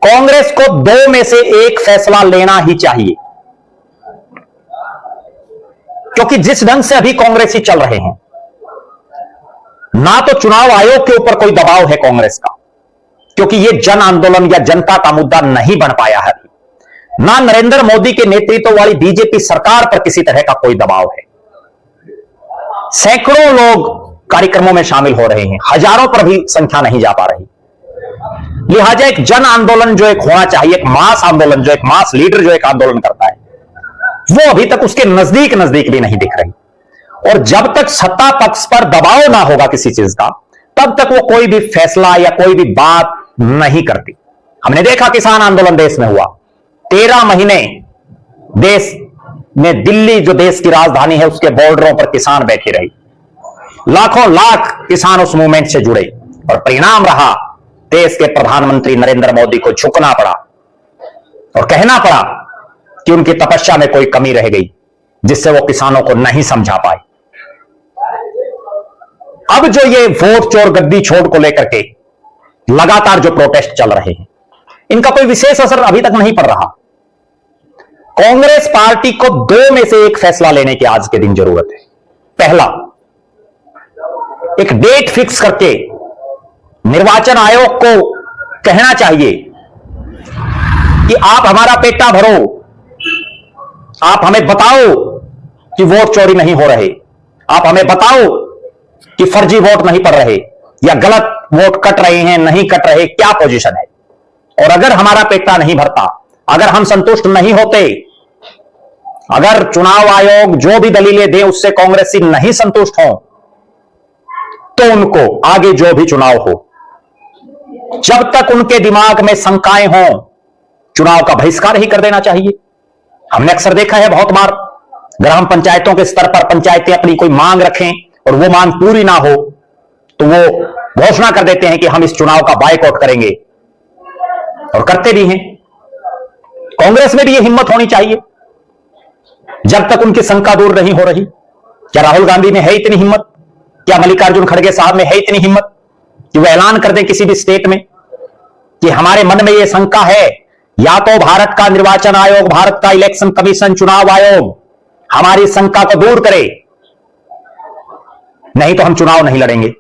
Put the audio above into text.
कांग्रेस को दो में से एक फैसला लेना ही चाहिए, क्योंकि जिस ढंग से अभी कांग्रेस ही चल रहे हैं, ना तो चुनाव आयोग के ऊपर कोई दबाव है कांग्रेस का, क्योंकि यह जन आंदोलन या जनता का मुद्दा नहीं बन पाया है अभी, ना नरेंद्र मोदी के नेतृत्व वाली बीजेपी सरकार पर किसी तरह का कोई दबाव है। सैकड़ों लोग कार्यक्रमों में शामिल हो रहे हैं, हजारों पर भी संख्या नहीं जा पा रही। लिहाजा एक जन आंदोलन जो एक होना चाहिए, एक मास आंदोलन, जो एक मास लीडर जो एक आंदोलन करता है, वो अभी तक उसके नजदीक भी नहीं दिख रही। और जब तक सत्ता पक्ष पर दबाव ना होगा किसी चीज का, तब तक वो कोई भी फैसला या कोई भी बात नहीं करती। हमने देखा किसान आंदोलन देश में हुआ, 13 महीने देश में दिल्ली जो देश की राजधानी है उसके बॉर्डरों पर किसान बैठे रहे, लाखों लाख किसान उस मूवमेंट से जुड़े, और परिणाम रहा देश के प्रधानमंत्री नरेंद्र मोदी को झुकना पड़ा और कहना पड़ा कि उनकी तपस्या में कोई कमी रह गई, जिससे वो किसानों को नहीं समझा पाए। अब जो ये वोट चोर गद्दी छोड़ को लेकर के लगातार जो प्रोटेस्ट चल रहे हैं, इनका कोई विशेष असर अभी तक नहीं पड़ रहा। कांग्रेस पार्टी को दो में से एक फैसला लेने की आज के दिन जरूरत है। पहला, एक डेट फिक्स करके निर्वाचन आयोग को कहना चाहिए कि आप हमारा पेटा भरो, आप हमें बताओ कि वोट चोरी नहीं हो रहे, आप हमें बताओ कि फर्जी वोट नहीं पड़ रहे या गलत वोट कट रहे हैं, नहीं कट रहे, क्या पोजीशन है। और अगर हमारा पेटा नहीं भरता, अगर हम संतुष्ट नहीं होते, अगर चुनाव आयोग जो भी दलीलें दे उससे कांग्रेसी नहीं संतुष्ट हो, तो उनको आगे जो भी चुनाव हो, जब तक उनके दिमाग में शंकाएं हों, चुनाव का बहिष्कार ही कर देना चाहिए। हमने अक्सर देखा है, बहुत बार ग्राम पंचायतों के स्तर पर पंचायतें अपनी कोई मांग रखें और वो मांग पूरी ना हो तो वो घोषणा कर देते हैं कि हम इस चुनाव का बायकॉट करेंगे, और करते भी हैं। कांग्रेस में भी ये हिम्मत होनी चाहिए जब तक उनकी शंका दूर नहीं हो रही। क्या राहुल गांधी में है इतनी हिम्मत, क्या मल्लिकार्जुन खड़गे साहब में है इतनी हिम्मत कि वो ऐलान कर दें किसी भी स्टेट में कि हमारे मन में यह शंका है, या तो भारत का निर्वाचन आयोग, भारत का इलेक्शन कमीशन, चुनाव आयोग हमारी शंका को दूर करे, नहीं तो हम चुनाव नहीं लड़ेंगे।